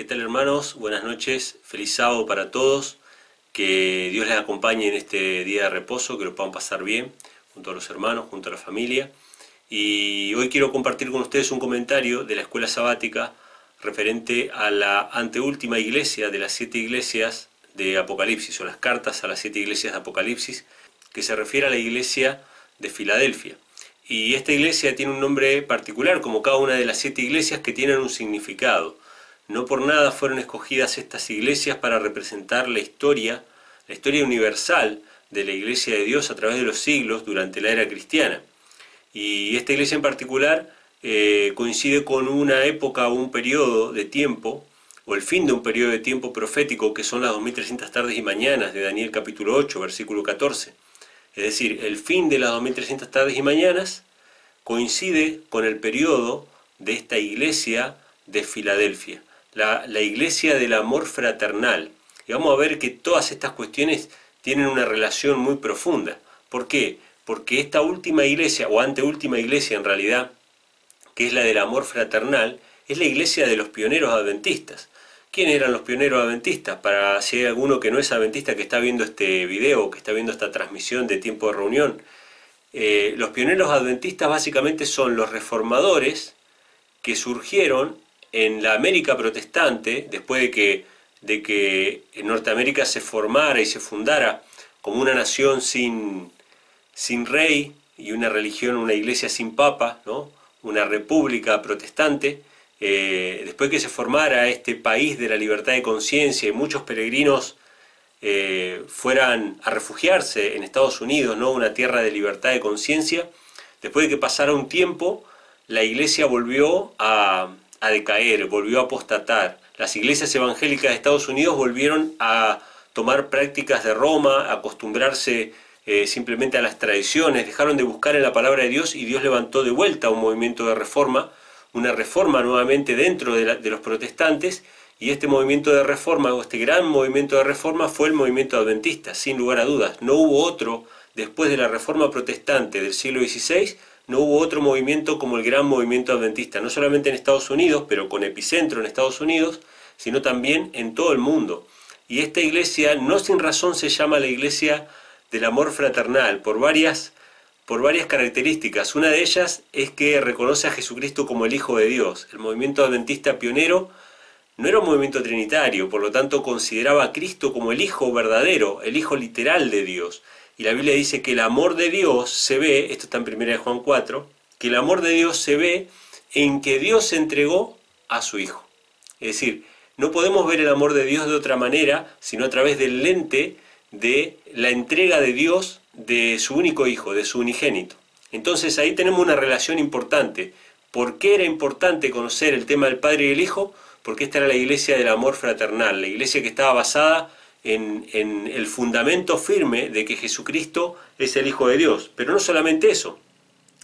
¿Qué tal, hermanos? Buenas noches, feliz sábado para todos, que Dios les acompañe en este día de reposo, que lo puedan pasar bien, junto a los hermanos, junto a la familia. Y hoy quiero compartir con ustedes un comentario de la escuela sabática referente a la anteúltima iglesia de las 7 iglesias de Apocalipsis, o las cartas a las 7 iglesias de Apocalipsis, que se refiere a la iglesia de Filadelfia. Y esta iglesia tiene un nombre particular, como cada una de las 7 iglesias, que tienen un significado. No por nada fueron escogidas estas iglesias para representar la historia universal de la iglesia de Dios a través de los siglos durante la era cristiana. Y esta iglesia en particular coincide con una época o un periodo de tiempo, o el fin de un periodo de tiempo profético, que son las 2300 tardes y mañanas de Daniel capítulo 8, versículo 14. Es decir, el fin de las 2300 tardes y mañanas coincide con el periodo de esta iglesia de Filadelfia. La iglesia del amor fraternal. Y vamos a ver que todas estas cuestiones tienen una relación muy profunda. ¿Por qué? Porque esta última iglesia, o anteúltima iglesia en realidad, que es la del amor fraternal, es la iglesia de los pioneros adventistas. ¿Quiénes eran los pioneros adventistas? Para si hay alguno que no es adventista que está viendo este video, que está viendo esta transmisión de Tiempo de Reunión, los pioneros adventistas básicamente son los reformadores que surgieron en la América protestante, después de que en Norteamérica se formara y se fundara como una nación sin rey y una religión, una iglesia sin papa, ¿no? Una república protestante, después que se formara este país de la libertad de conciencia y muchos peregrinos fueran a refugiarse en Estados Unidos, ¿no? Una tierra de libertad de conciencia, después de que pasara un tiempo, la iglesia volvió a decaer, volvió a apostatar. Las iglesias evangélicas de Estados Unidos volvieron a tomar prácticas de Roma, a acostumbrarse simplemente a las tradiciones, dejaron de buscar en la palabra de Dios y Dios levantó de vuelta un movimiento de reforma, una reforma nuevamente dentro de los protestantes, y este movimiento de reforma, o este gran movimiento de reforma, fue el movimiento adventista, sin lugar a dudas. No hubo otro, después de la reforma protestante del siglo XVI, no hubo otro movimiento como el gran movimiento adventista, no solamente en Estados Unidos, pero con epicentro en Estados Unidos, sino también en todo el mundo. Y esta iglesia, no sin razón, se llama la iglesia del amor fraternal, por varias características. Una de ellas es que reconoce a Jesucristo como el Hijo de Dios. El movimiento adventista pionero no era un movimiento trinitario, por lo tanto consideraba a Cristo como el Hijo verdadero, el Hijo literal de Dios. Y la Biblia dice que el amor de Dios se ve, esto está en 1 Juan 4, que el amor de Dios se ve en que Dios se entregó a su Hijo. Es decir, no podemos ver el amor de Dios de otra manera, sino a través del lente de la entrega de Dios de su único Hijo, de su unigénito. Entonces ahí tenemos una relación importante. ¿Por qué era importante conocer el tema del Padre y el Hijo? Porque esta era la iglesia del amor fraternal, la iglesia que estaba basada en el fundamento firme de que Jesucristo es el Hijo de Dios. Pero no solamente eso,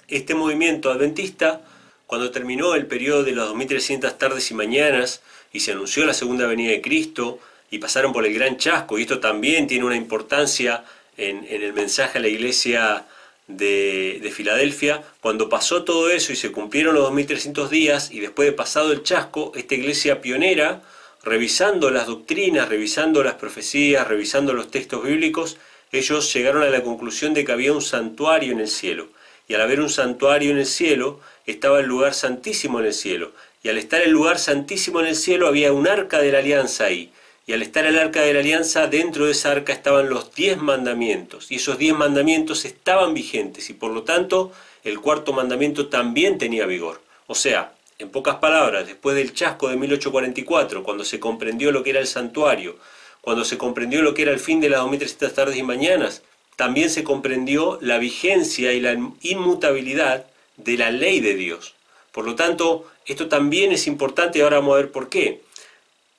este movimiento adventista, cuando terminó el periodo de las 2300 tardes y mañanas y se anunció la segunda venida de Cristo y pasaron por el gran chasco, y esto también tiene una importancia en el mensaje a la iglesia de Filadelfia, cuando pasó todo eso y se cumplieron los 2300 días y después de pasado el chasco, esta iglesia pionera, revisando las doctrinas, revisando las profecías, revisando los textos bíblicos, ellos llegaron a la conclusión de que había un santuario en el cielo. Y al haber un santuario en el cielo, estaba el lugar santísimo en el cielo. Y al estar el lugar santísimo en el cielo, había un arca de la alianza ahí. Y al estar el arca de la alianza, dentro de esa arca estaban los 10 mandamientos. Y esos 10 mandamientos estaban vigentes. Y por lo tanto, el cuarto mandamiento también tenía vigor. O sea, en pocas palabras, después del chasco de 1844, cuando se comprendió lo que era el santuario, cuando se comprendió lo que era el fin de las 2300 tardes y mañanas, también se comprendió la vigencia y la inmutabilidad de la ley de Dios. Por lo tanto, esto también es importante y ahora vamos a ver por qué.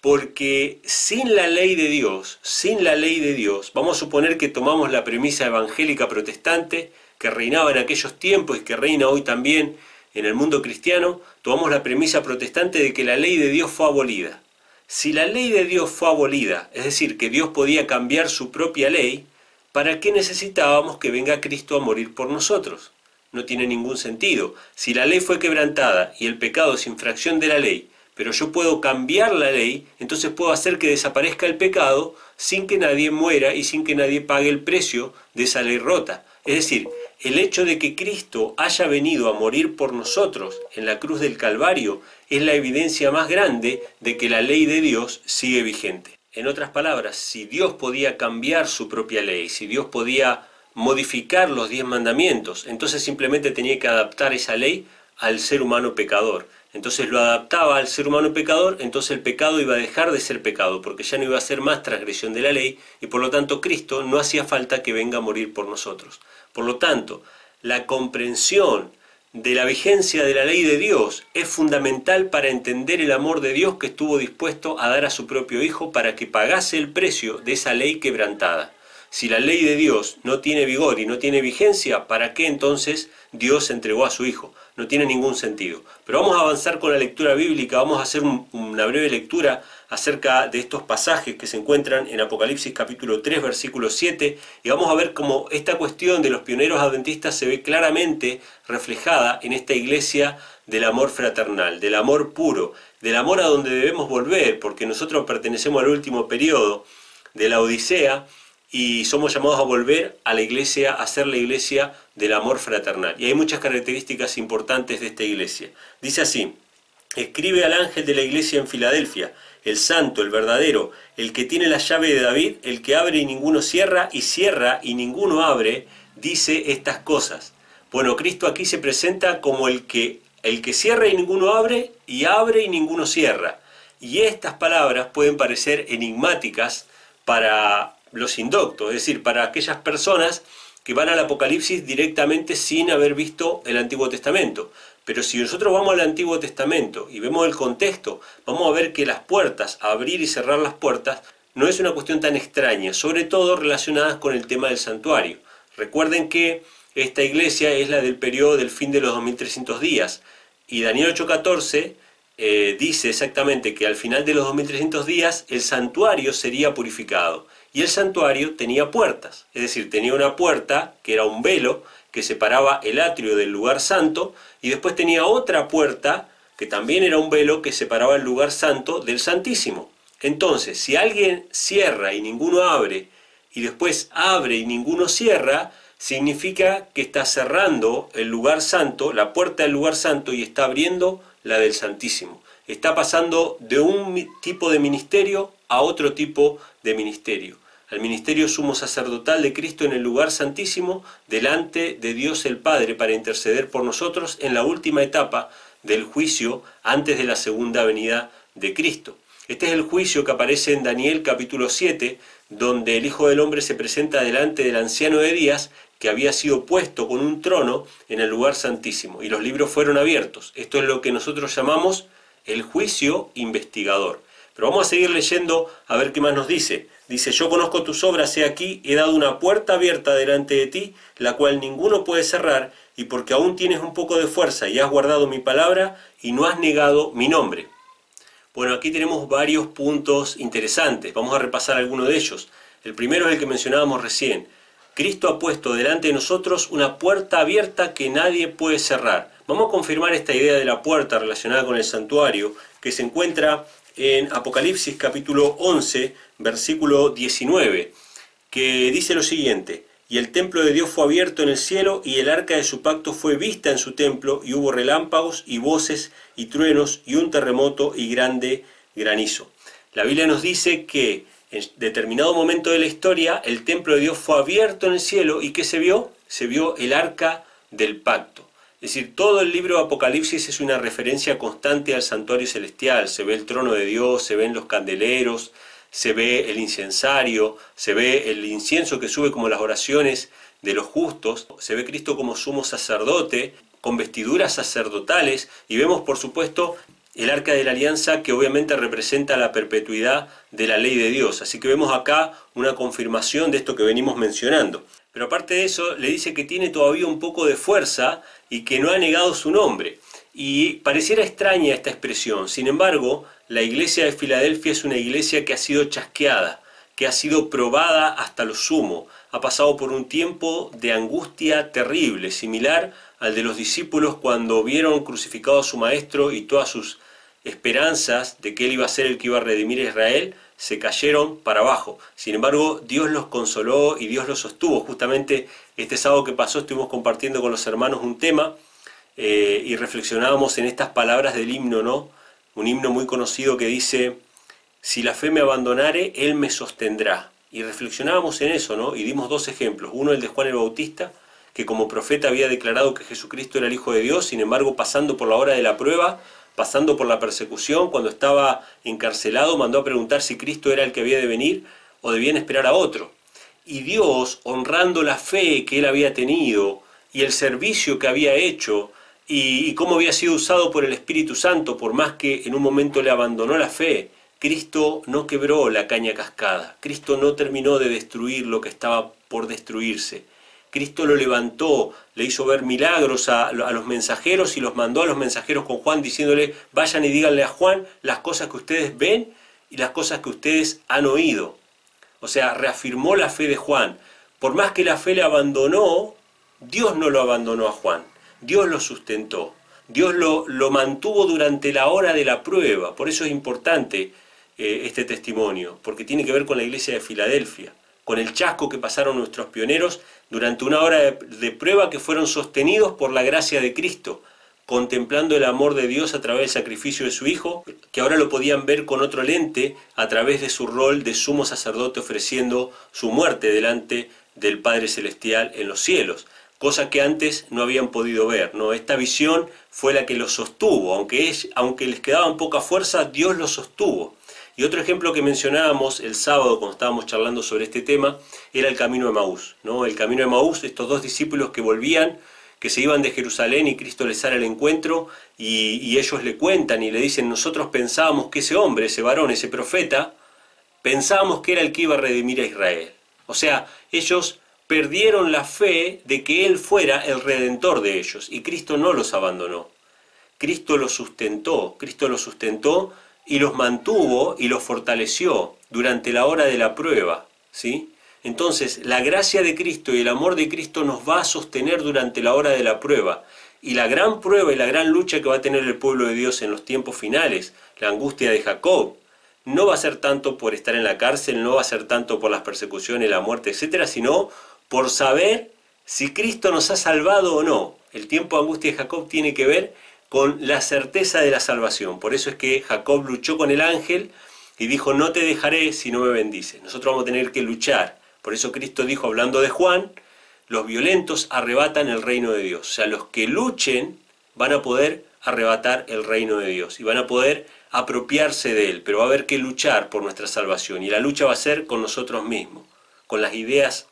Porque sin la ley de Dios, vamos a suponer que tomamos la premisa evangélica protestante que reinaba en aquellos tiempos y que reina hoy también en el mundo cristiano, tomamos la premisa protestante de que la ley de Dios fue abolida. Si la ley de Dios fue abolida, es decir, que Dios podía cambiar su propia ley, ¿para qué necesitábamos que venga Cristo a morir por nosotros? No tiene ningún sentido. Si la ley fue quebrantada y el pecado es infracción de la ley, pero yo puedo cambiar la ley, entonces puedo hacer que desaparezca el pecado sin que nadie muera y sin que nadie pague el precio de esa ley rota. Es decir, el hecho de que Cristo haya venido a morir por nosotros en la cruz del Calvario es la evidencia más grande de que la ley de Dios sigue vigente. En otras palabras, si Dios podía cambiar su propia ley, si Dios podía modificar los 10 mandamientos, entonces simplemente tenía que adaptar esa ley al ser humano pecador. Entonces lo adaptaba al ser humano pecador, entonces el pecado iba a dejar de ser pecado, porque ya no iba a ser más transgresión de la ley, y por lo tanto Cristo no hacía falta que venga a morir por nosotros. Por lo tanto, la comprensión de la vigencia de la ley de Dios es fundamental para entender el amor de Dios que estuvo dispuesto a dar a su propio Hijo para que pagase el precio de esa ley quebrantada. Si la ley de Dios no tiene vigor y no tiene vigencia, ¿para qué entonces Dios entregó a su Hijo? No tiene ningún sentido. Pero vamos a avanzar con la lectura bíblica, vamos a hacer una breve lectura acerca de estos pasajes que se encuentran en Apocalipsis capítulo 3, versículo 7, y vamos a ver cómo esta cuestión de los pioneros adventistas se ve claramente reflejada en esta iglesia del amor fraternal, del amor puro, del amor a donde debemos volver, porque nosotros pertenecemos al último periodo de la Odisea, y somos llamados a volver a la iglesia, a ser la iglesia del amor fraternal. Y hay muchas características importantes de esta iglesia. Dice así: escribe al ángel de la iglesia en Filadelfia, el santo, el verdadero, el que tiene la llave de David, el que abre y ninguno cierra y ninguno abre, dice estas cosas. Bueno, Cristo aquí se presenta como el que cierra y ninguno abre, y abre y ninguno cierra. Y estas palabras pueden parecer enigmáticas para los indoctos, es decir, para aquellas personas que van al Apocalipsis directamente sin haber visto el Antiguo Testamento. Pero si nosotros vamos al Antiguo Testamento y vemos el contexto, vamos a ver que las puertas, abrir y cerrar las puertas, no es una cuestión tan extraña, sobre todo relacionadas con el tema del santuario. Recuerden que esta iglesia es la del periodo del fin de los 2300 días, y Daniel 8:14 dice exactamente que al final de los 2300 días el santuario sería purificado. Y el santuario tenía puertas, es decir, tenía una puerta que era un velo que separaba el atrio del lugar santo, y después tenía otra puerta que también era un velo que separaba el lugar santo del santísimo. Entonces, si alguien cierra y ninguno abre, y después abre y ninguno cierra, significa que está cerrando el lugar santo, la puerta del lugar santo, y está abriendo la del santísimo. Está pasando de un tipo de ministerio a otro tipo de ministerio. Al ministerio sumo sacerdotal de Cristo en el lugar santísimo, delante de Dios el Padre, para interceder por nosotros en la última etapa del juicio antes de la segunda venida de Cristo. Este es el juicio que aparece en Daniel capítulo 7, donde el Hijo del Hombre se presenta delante del anciano de días, que había sido puesto con un trono en el lugar santísimo, y los libros fueron abiertos. Esto es lo que nosotros llamamos el juicio investigador. Pero vamos a seguir leyendo a ver qué más nos dice. Dice: yo conozco tus obras, he aquí, he dado una puerta abierta delante de ti, la cual ninguno puede cerrar, y porque aún tienes un poco de fuerza y has guardado mi palabra y no has negado mi nombre. Bueno, aquí tenemos varios puntos interesantes. Vamos a repasar algunos de ellos. El primero es el que mencionábamos recién. Cristo ha puesto delante de nosotros una puerta abierta que nadie puede cerrar. Vamos a confirmar esta idea de la puerta relacionada con el santuario, que se encuentra en Apocalipsis capítulo 11, versículo 19, que dice lo siguiente: y el templo de Dios fue abierto en el cielo, y el arca de su pacto fue vista en su templo, y hubo relámpagos, y voces, y truenos, y un terremoto, y grande granizo. La Biblia nos dice que en determinado momento de la historia, el templo de Dios fue abierto en el cielo, y ¿qué se vio? Se vio el arca del pacto. Es decir, todo el libro de Apocalipsis es una referencia constante al santuario celestial. Se ve el trono de Dios, se ven los candeleros, se ve el incensario, se ve el incienso que sube como las oraciones de los justos, se ve Cristo como sumo sacerdote, con vestiduras sacerdotales, y vemos por supuesto el arca de la alianza, que obviamente representa la perpetuidad de la ley de Dios. Así que vemos acá una confirmación de esto que venimos mencionando. Pero aparte de eso, le dice que tiene todavía un poco de fuerza y que no ha negado su nombre. Y pareciera extraña esta expresión. Sin embargo, la iglesia de Filadelfia es una iglesia que ha sido chasqueada, que ha sido probada hasta lo sumo. Ha pasado por un tiempo de angustia terrible, similar al de los discípulos cuando vieron crucificado a su maestro y todas sus esperanzas de que Él iba a ser el que iba a redimir a Israel se cayeron para abajo. Sin embargo, Dios los consoló y Dios los sostuvo. Justamente este sábado que pasó estuvimos compartiendo con los hermanos un tema y reflexionábamos en estas palabras del himno, ¿no? Un himno muy conocido que dice: si la fe me abandonare, Él me sostendrá. Y reflexionábamos en eso, ¿no? Y dimos dos ejemplos. Uno, el de Juan el Bautista, que como profeta había declarado que Jesucristo era el Hijo de Dios, sin embargo, pasando por la hora de la prueba, pasando por la persecución, cuando estaba encarcelado, mandó a preguntar si Cristo era el que había de venir o debían esperar a otro. Y Dios, honrando la fe que él había tenido y el servicio que había hecho y cómo había sido usado por el Espíritu Santo, por más que en un momento le abandonó la fe, Cristo no quebró la caña cascada. Cristo no terminó de destruir lo que estaba por destruirse. Cristo lo levantó, le hizo ver milagros a los mensajeros y los mandó a los mensajeros con Juan diciéndole: vayan y díganle a Juan las cosas que ustedes ven y las cosas que ustedes han oído. O sea, reafirmó la fe de Juan. Por más que la fe le abandonó, Dios no lo abandonó a Juan. Dios lo sustentó. Dios lo mantuvo durante la hora de la prueba. Por eso es importante este testimonio, porque tiene que ver con la iglesia de Filadelfia, con el chasco que pasaron nuestros pioneros durante una hora de prueba, que fueron sostenidos por la gracia de Cristo, contemplando el amor de Dios a través del sacrificio de su Hijo, que ahora lo podían ver con otro lente a través de su rol de sumo sacerdote ofreciendo su muerte delante del Padre Celestial en los cielos, cosa que antes no habían podido ver, ¿no? Esta visión fue la que los sostuvo, aunque les quedaban poca fuerza, Dios los sostuvo. Y otro ejemplo que mencionábamos el sábado cuando estábamos charlando sobre este tema era el camino de Emaús, ¿no? El camino de Emaús, estos dos discípulos que volvían, que se iban de Jerusalén y Cristo les sale al encuentro y ellos le cuentan y le dicen: nosotros pensábamos que ese hombre, ese varón, ese profeta, pensábamos que era el que iba a redimir a Israel. O sea, ellos perdieron la fe de que Él fuera el redentor de ellos y Cristo no los abandonó. Cristo los sustentó y los mantuvo y los fortaleció durante la hora de la prueba, ¿sí? Entonces, la gracia de Cristo y el amor de Cristo nos va a sostener durante la hora de la prueba. Y la gran prueba y la gran lucha que va a tener el pueblo de Dios en los tiempos finales, la angustia de Jacob, no va a ser tanto por estar en la cárcel, no va a ser tanto por las persecuciones, la muerte, etcétera, sino por saber si Cristo nos ha salvado o no. El tiempo de angustia de Jacob tiene que ver con la certeza de la salvación. Por eso es que Jacob luchó con el ángel y dijo: no te dejaré si no me bendices. Nosotros vamos a tener que luchar. Por eso Cristo dijo, hablando de Juan: los violentos arrebatan el reino de Dios. O sea, los que luchen van a poder arrebatar el reino de Dios y van a poder apropiarse de él, pero va a haber que luchar por nuestra salvación, y la lucha va a ser con nosotros mismos, con las ideas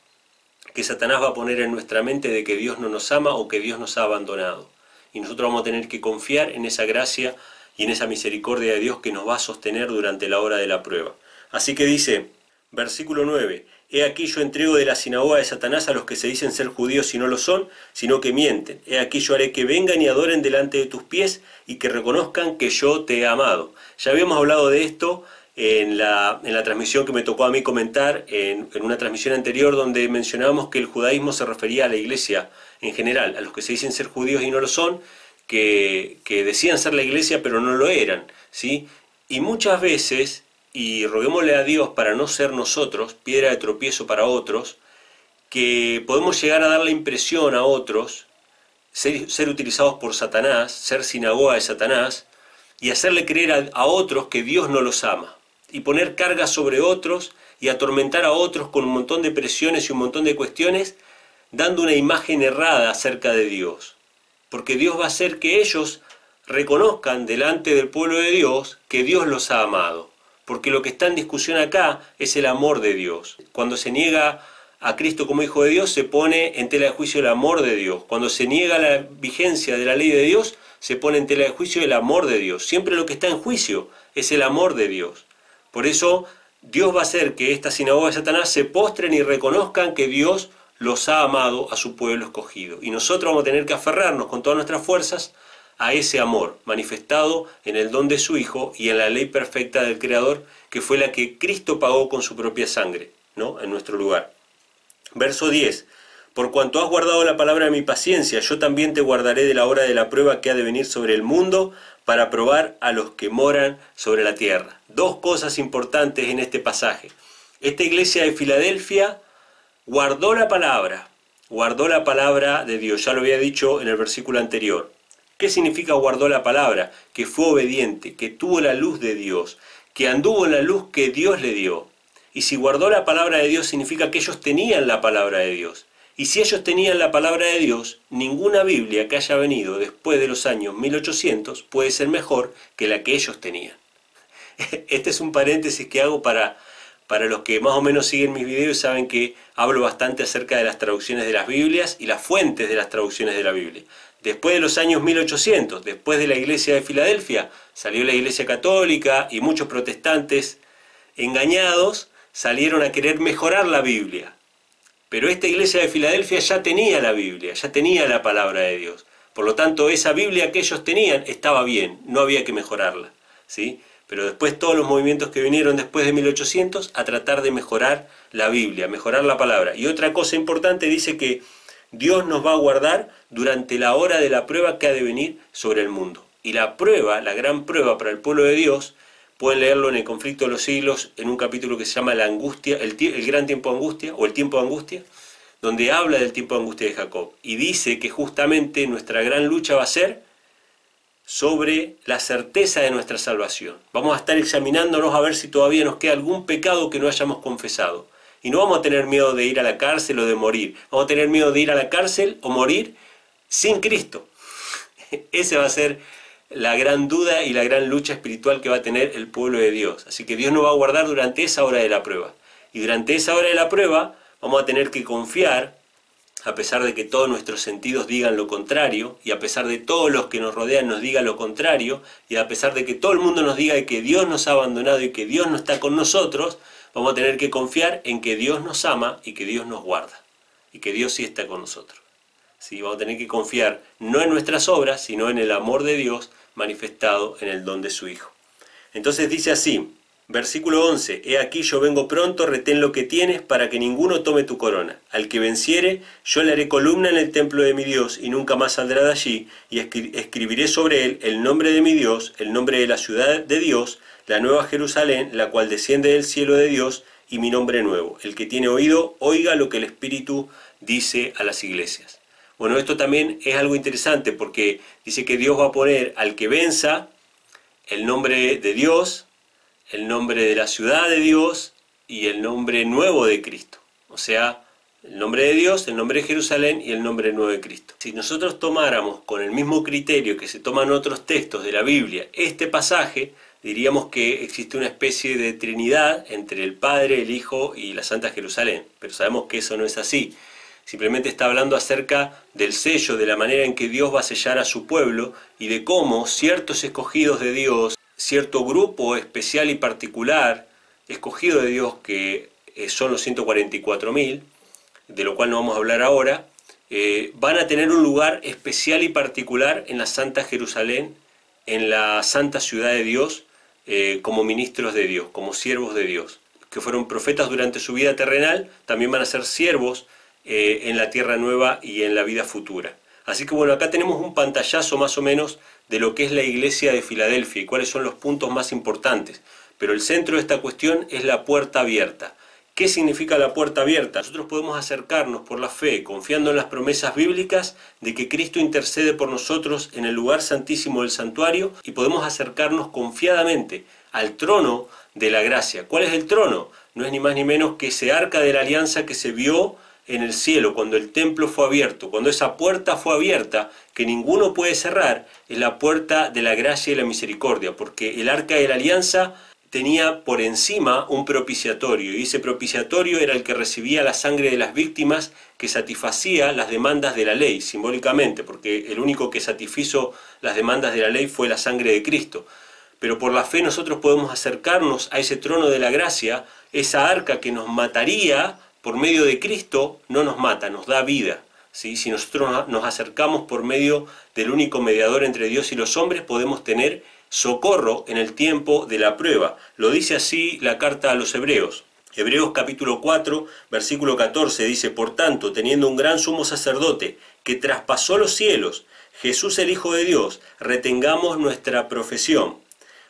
que Satanás va a poner en nuestra mente de que Dios no nos ama o que Dios nos ha abandonado. Y nosotros vamos a tener que confiar en esa gracia y en esa misericordia de Dios que nos va a sostener durante la hora de la prueba. Así que dice, versículo 9, he aquí yo entrego de la sinagoga de Satanás a los que se dicen ser judíos y no lo son, sino que mienten. He aquí yo haré que vengan y adoren delante de tus pies y que reconozcan que yo te he amado. Ya habíamos hablado de esto en la transmisión que me tocó a mí comentar, en una transmisión anterior donde mencionábamos que el judaísmo se refería a la iglesia en general, a los que se dicen ser judíos y no lo son, que decían ser la iglesia pero no lo eran, ¿sí? Y muchas veces, y roguémosle a Dios para no ser nosotros piedra de tropiezo para otros, que podemos llegar a dar la impresión a otros, ser utilizados por Satanás, ser sinagoga de Satanás, y hacerle creer a otros que Dios no los ama, y poner cargas sobre otros y atormentar a otros con un montón de presiones y un montón de cuestiones, dando una imagen errada acerca de Dios. Porque Dios va a hacer que ellos reconozcan delante del pueblo de Dios que Dios los ha amado. Porque lo que está en discusión acá es el amor de Dios. Cuando se niega a Cristo como Hijo de Dios, se pone en tela de juicio el amor de Dios. Cuando se niega la vigencia de la ley de Dios, se pone en tela de juicio el amor de Dios. Siempre lo que está en juicio es el amor de Dios. Por eso Dios va a hacer que esta sinagoga de Satanás se postren y reconozcan que Dios los ha amado a su pueblo escogido. Y nosotros vamos a tener que aferrarnos con todas nuestras fuerzas a ese amor manifestado en el don de su Hijo y en la ley perfecta del Creador, que fue la que Cristo pagó con su propia sangre, ¿no?, en nuestro lugar. Verso 10. Por cuanto has guardado la palabra de mi paciencia, yo también te guardaré de la hora de la prueba que ha de venir sobre el mundo para probar a los que moran sobre la tierra. Dos cosas importantes en este pasaje. Esta iglesia de Filadelfia guardó la palabra de Dios, ya lo había dicho en el versículo anterior. ¿Qué significa guardó la palabra? Que fue obediente, que tuvo la luz de Dios, que anduvo en la luz que Dios le dio. Y si guardó la palabra de Dios significa que ellos tenían la palabra de Dios. Y si ellos tenían la palabra de Dios, ninguna Biblia que haya venido después de los años 1800 puede ser mejor que la que ellos tenían. Este es un paréntesis que hago para los que más o menos siguen mis videos, saben que hablo bastante acerca de las traducciones de las Biblias y las fuentes de las traducciones de la Biblia. Después de los años 1800, después de la iglesia de Filadelfia, salió la iglesia católica y muchos protestantes engañados salieron a querer mejorar la Biblia. Pero esta iglesia de Filadelfia ya tenía la Biblia, ya tenía la palabra de Dios. Por lo tanto, esa Biblia que ellos tenían estaba bien, no había que mejorarla, ¿sí? Pero después todos los movimientos que vinieron después de 1800 a tratar de mejorar la Biblia, mejorar la palabra. Y otra cosa importante dice que Dios nos va a guardar durante la hora de la prueba que ha de venir sobre el mundo. Y la prueba, la gran prueba para el pueblo de Dios, pueden leerlo en el Conflicto de los Siglos, en un capítulo que se llama La Angustia, el gran tiempo de angustia, o el tiempo de angustia, donde habla del tiempo de angustia de Jacob. Y dice que justamente nuestra gran lucha va a ser sobre la certeza de nuestra salvación. Vamos a estar examinándonos a ver si todavía nos queda algún pecado que no hayamos confesado. Y no vamos a tener miedo de ir a la cárcel o de morir. Vamos a tener miedo de ir a la cárcel o morir sin Cristo. Esa va a ser la gran duda y la gran lucha espiritual que va a tener el pueblo de Dios. Así que Dios nos va a guardar durante esa hora de la prueba. Y durante esa hora de la prueba vamos a tener que confiar, a pesar de que todos nuestros sentidos digan lo contrario, y a pesar de todos los que nos rodean nos digan lo contrario, y a pesar de que todo el mundo nos diga que Dios nos ha abandonado y que Dios no está con nosotros, vamos a tener que confiar en que Dios nos ama y que Dios nos guarda, y que Dios sí está con nosotros. ¿Sí? Vamos a tener que confiar no en nuestras obras, sino en el amor de Dios manifestado en el don de su Hijo. Entonces dice así, versículo 11, He aquí yo vengo pronto, retén lo que tienes, para que ninguno tome tu corona. Al que venciere, yo le haré columna en el templo de mi Dios, y nunca más saldrá de allí, y escribiré sobre él el nombre de mi Dios, el nombre de la ciudad de Dios, la nueva Jerusalén, la cual desciende del cielo de Dios, y mi nombre nuevo. El que tiene oído, oiga lo que el Espíritu dice a las iglesias. Bueno, esto también es algo interesante, porque dice que Dios va a poner al que venza el nombre de Dios, el nombre de la ciudad de Dios y el nombre nuevo de Cristo. O sea, el nombre de Dios, el nombre de Jerusalén y el nombre nuevo de Cristo. Si nosotros tomáramos con el mismo criterio que se toman otros textos de la Biblia este pasaje, diríamos que existe una especie de Trinidad entre el Padre, el Hijo y la Santa Jerusalén. Pero sabemos que eso no es así. Simplemente está hablando acerca del sello, de la manera en que Dios va a sellar a su pueblo y de cómo ciertos escogidos de Dios, cierto grupo especial y particular, escogido de Dios, que son los 144.000, de lo cual no vamos a hablar ahora, van a tener un lugar especial y particular en la Santa Jerusalén, en la Santa Ciudad de Dios, como ministros de Dios, como siervos de Dios, que fueron profetas durante su vida terrenal, también van a ser siervos en la tierra nueva y en la vida futura. Así que bueno, acá tenemos un pantallazo más o menos de lo que es la iglesia de Filadelfia y cuáles son los puntos más importantes. Pero el centro de esta cuestión es la puerta abierta. ¿Qué significa la puerta abierta? Nosotros podemos acercarnos por la fe, confiando en las promesas bíblicas de que Cristo intercede por nosotros en el lugar santísimo del santuario, y podemos acercarnos confiadamente al trono de la gracia. ¿Cuál es el trono? No es ni más ni menos que ese arca de la alianza que se vio en el cielo, cuando el templo fue abierto, cuando esa puerta fue abierta, que ninguno puede cerrar, es la puerta de la gracia y la misericordia, porque el arca de la alianza tenía por encima un propiciatorio, y ese propiciatorio era el que recibía la sangre de las víctimas, que satisfacía las demandas de la ley, simbólicamente, porque el único que satisfizo las demandas de la ley fue la sangre de Cristo. Pero por la fe nosotros podemos acercarnos a ese trono de la gracia, esa arca que nos mataría. Por medio de Cristo no nos mata, nos da vida. ¿Sí? Si nosotros nos acercamos por medio del único mediador entre Dios y los hombres, podemos tener socorro en el tiempo de la prueba. Lo dice así la carta a los Hebreos. Hebreos capítulo 4, versículo 14 dice, Por tanto, teniendo un gran sumo sacerdote que traspasó los cielos, Jesús el Hijo de Dios, retengamos nuestra profesión,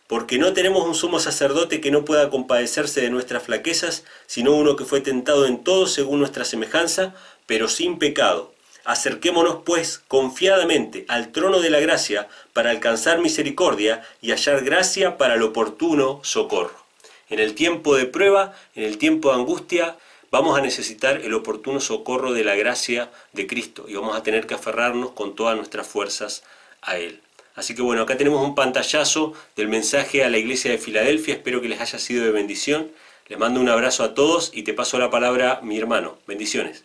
porque no tenemos un sumo sacerdote que no pueda compadecerse de nuestras flaquezas, sino uno que fue tentado en todo según nuestra semejanza, pero sin pecado. Acerquémonos, pues, confiadamente al trono de la gracia para alcanzar misericordia y hallar gracia para el oportuno socorro. En el tiempo de prueba, en el tiempo de angustia, vamos a necesitar el oportuno socorro de la gracia de Cristo y vamos a tener que aferrarnos con todas nuestras fuerzas a Él. Así que bueno, acá tenemos un pantallazo del mensaje a la iglesia de Filadelfia. Espero que les haya sido de bendición. Les mando un abrazo a todos y te paso la palabra, mi hermano. Bendiciones.